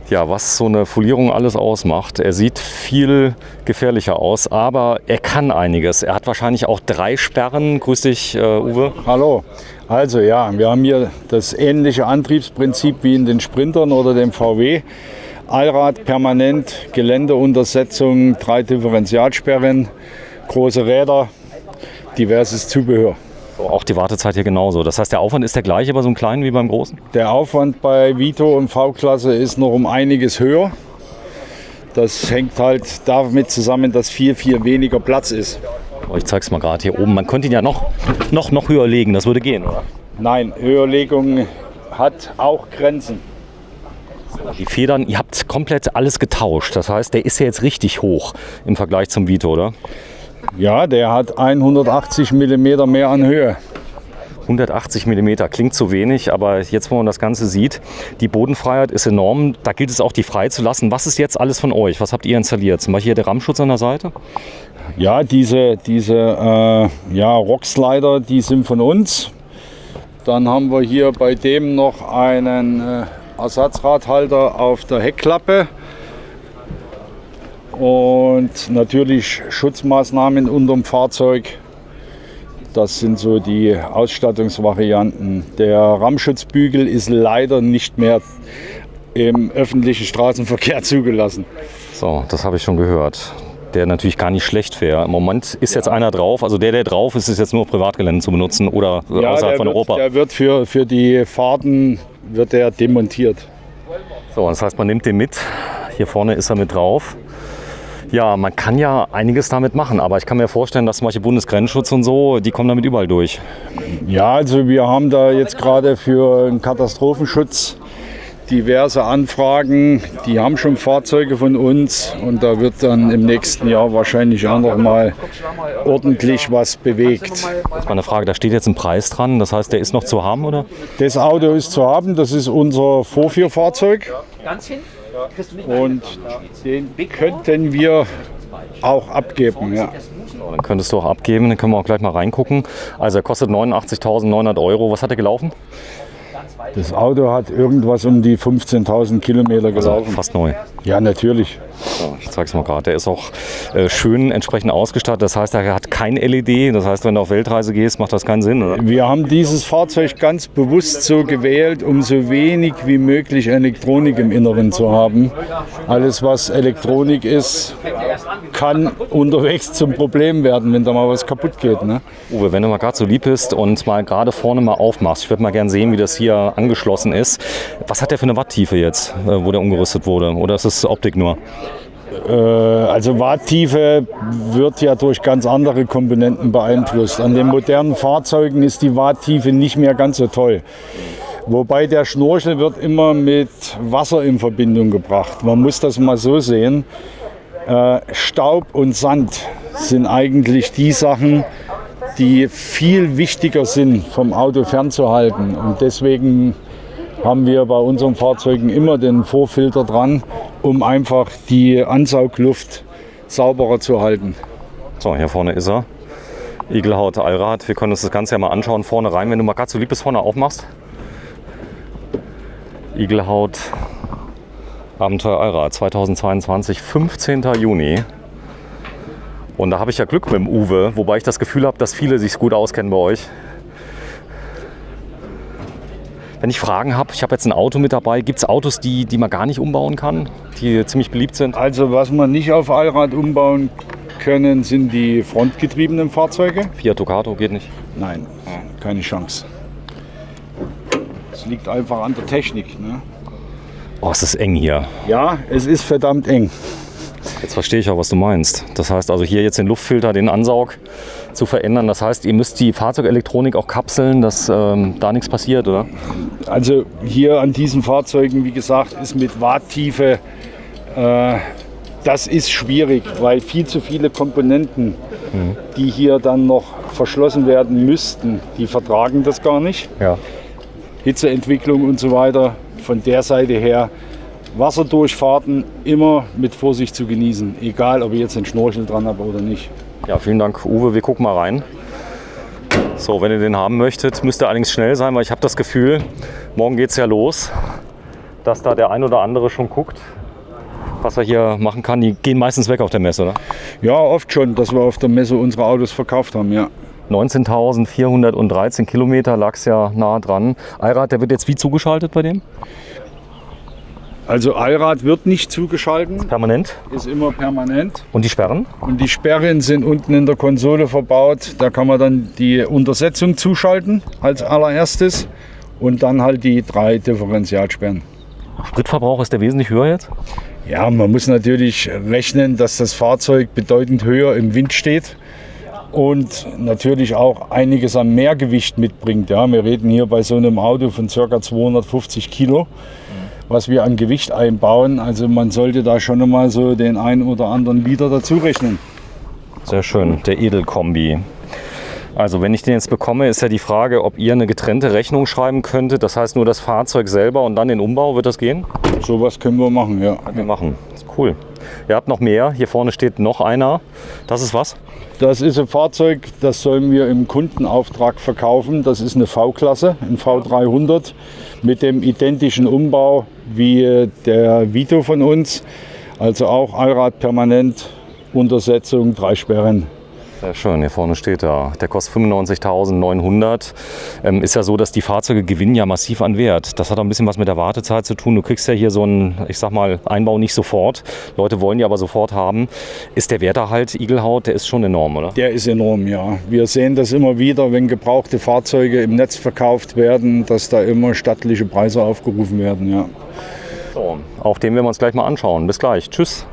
Ja, was so eine Folierung alles ausmacht. Er sieht viel gefährlicher aus, aber er kann einiges. Er hat wahrscheinlich auch 3 Sperren. Grüß dich, Uwe. Hallo. Also ja, wir haben hier das ähnliche Antriebsprinzip wie in den Sprintern oder dem VW. Allrad permanent, Geländeuntersetzung, 3 Differentialsperren, große Räder, diverses Zubehör. Auch die Wartezeit hier genauso. Das heißt, der Aufwand ist der gleiche bei so einem kleinen wie beim großen? Der Aufwand bei Vito und V-Klasse ist noch um einiges höher. Das hängt halt damit zusammen, dass viel weniger Platz ist. Ich zeige es mal gerade hier oben. Man könnte ihn ja noch höher legen. Das würde gehen, oder? Nein, Höherlegung hat auch Grenzen. Die Federn, ihr habt komplett alles getauscht. Das heißt, der ist ja jetzt richtig hoch im Vergleich zum Vito, oder? Ja, der hat 180 mm mehr an Höhe. 180 mm klingt zu wenig, aber jetzt, wo man das Ganze sieht, die Bodenfreiheit ist enorm. Da gilt es auch, die frei zu lassen. Was ist jetzt alles von euch? Was habt ihr installiert? Zum Beispiel hier der Rammschutz an der Seite? Ja, diese Rockslider, die sind von uns. Dann haben wir hier bei dem noch einen Ersatzradhalter auf der Heckklappe. Und natürlich Schutzmaßnahmen unterm Fahrzeug. Das sind so die Ausstattungsvarianten. Der Rammschutzbügel ist leider nicht mehr im öffentlichen Straßenverkehr zugelassen. So, das habe ich schon gehört. Der natürlich gar nicht schlecht wäre. Im Moment ist jetzt einer drauf. Also der drauf ist, ist jetzt nur auf Privatgelände zu benutzen oder außerhalb von Europa. Der wird für die Fahrten wird der demontiert. So, das heißt, man nimmt den mit. Hier vorne ist er mit drauf. Ja, man kann ja einiges damit machen, aber ich kann mir vorstellen, dass zum Beispiel Bundesgrenzschutz und so, die kommen damit überall durch. Ja, also wir haben da jetzt gerade für den Katastrophenschutz diverse Anfragen. Die haben schon Fahrzeuge von uns und da wird dann im nächsten Jahr wahrscheinlich auch noch mal ordentlich was bewegt. Das ist mal eine Frage, da steht jetzt ein Preis dran, das heißt, der ist noch zu haben, oder? Das Auto ist zu haben, das ist unser Vorführfahrzeug. Und den könnten wir auch abgeben. Ja. Dann könntest du auch abgeben, dann können wir auch gleich mal reingucken. Also er kostet 89.900 €. Was hat er gelaufen? Das Auto hat irgendwas um die 15.000 Kilometer gelaufen. Also fast neu. Ja, natürlich. So, ich zeige es mal gerade. Der ist auch schön entsprechend ausgestattet. Das heißt, er hat kein LED. Das heißt, wenn du auf Weltreise gehst, macht das keinen Sinn, oder? Wir haben dieses Fahrzeug ganz bewusst so gewählt, um so wenig wie möglich Elektronik im Inneren zu haben. Alles, was Elektronik ist, kann unterwegs zum Problem werden, wenn da mal was kaputt geht. Ne? Uwe, wenn du mal gerade so lieb bist und mal gerade vorne mal aufmachst, ich würde mal gerne sehen, wie das hier angeschlossen ist. Was hat der für eine Watttiefe jetzt, wo der umgerüstet wurde? Oder ist es Optik nur? Also Watttiefe wird ja durch ganz andere Komponenten beeinflusst. An den modernen Fahrzeugen ist die Watttiefe nicht mehr ganz so toll. Wobei der Schnorchel wird immer mit Wasser in Verbindung gebracht. Man muss das mal so sehen. Staub und Sand sind eigentlich die Sachen, die viel wichtiger sind, vom Auto fernzuhalten. Und deswegen haben wir bei unseren Fahrzeugen immer den Vorfilter dran, um einfach die Ansaugluft sauberer zu halten. So, hier vorne ist er. Igelhaut Allrad. Wir können uns das Ganze ja mal anschauen. Vorne rein, wenn du mal gerade so lieb bist, vorne aufmachst. Igelhaut Abenteuer Allrad 2022, 15. Juni. Und da habe ich ja Glück mit dem Uwe, wobei ich das Gefühl habe, dass viele sich gut auskennen bei euch. Wenn ich Fragen habe, ich habe jetzt ein Auto mit dabei, gibt es Autos, die man gar nicht umbauen kann, die ziemlich beliebt sind? Also was man nicht auf Allrad umbauen können, sind die frontgetriebenen Fahrzeuge. Fiat Ducato geht nicht? Nein, keine Chance. Es liegt einfach an der Technik. Ne? Oh, es ist eng hier. Ja, es ist verdammt eng. Jetzt verstehe ich auch, was du meinst. Das heißt also hier jetzt den Luftfilter, den Ansaug zu verändern. Das heißt, ihr müsst die Fahrzeugelektronik auch kapseln, dass da nichts passiert, oder? Also hier an diesen Fahrzeugen, wie gesagt, ist mit Watttiefe, das ist schwierig, weil viel zu viele Komponenten, die hier dann noch verschlossen werden müssten, die vertragen das gar nicht. Ja. Hitzeentwicklung und so weiter. Von der Seite her Wasserdurchfahrten immer mit Vorsicht zu genießen, egal ob ich jetzt einen Schnorchel dran habe oder nicht. Ja, vielen Dank, Uwe. Wir gucken mal rein. So, wenn ihr den haben möchtet, müsst ihr allerdings schnell sein, weil ich habe das Gefühl, morgen geht es ja los. dass da der ein oder andere schon guckt, was er hier machen kann. Die gehen meistens weg auf der Messe, oder? Ja, oft schon, dass wir auf der Messe unsere Autos verkauft haben, ja. 19.413 Kilometer lag es ja nah dran. Allrad, der wird jetzt wie zugeschaltet bei dem? Also Allrad wird nicht zugeschalten, Permanent. ist immer permanent. Und die Sperren? Und die Sperren sind unten in der Konsole verbaut. Da kann man dann die Untersetzung zuschalten als allererstes und dann halt die 3 Differentialsperren. Spritverbrauch, ist der wesentlich höher jetzt? Ja, man muss natürlich rechnen, dass das Fahrzeug bedeutend höher im Wind steht und natürlich auch einiges an Mehrgewicht mitbringt. Ja, wir reden hier bei so einem Auto von ca. 250 Kilo, was wir an Gewicht einbauen. Also man sollte da schon einmal so den einen oder anderen Liter dazu rechnen. Sehr schön, der Edelkombi. Also wenn ich den jetzt bekomme, ist ja die Frage, ob ihr eine getrennte Rechnung schreiben könntet. Das heißt nur das Fahrzeug selber und dann den Umbau, wird das gehen? Sowas können wir machen, ja. Wir machen, das ist cool. Ihr habt noch mehr, hier vorne steht noch einer. Das ist was? Das ist ein Fahrzeug, das sollen wir im Kundenauftrag verkaufen. Das ist eine V-Klasse, ein V300 mit dem identischen Umbau wie der Vito von uns. Also auch Allrad permanent, Untersetzung, 3 Sperren. Sehr schön, hier vorne steht er. Der kostet 95.900. Ist ja so, dass die Fahrzeuge gewinnen ja massiv an Wert. Das hat auch ein bisschen was mit der Wartezeit zu tun. Du kriegst ja hier so einen, ich sag mal, Einbau nicht sofort. Leute wollen die aber sofort haben. Ist der Werterhalt Igelhaut, der ist schon enorm, oder? Der ist enorm, ja. Wir sehen das immer wieder, wenn gebrauchte Fahrzeuge im Netz verkauft werden, dass da immer stattliche Preise aufgerufen werden, ja. So, auch den werden wir uns gleich mal anschauen. Bis gleich. Tschüss.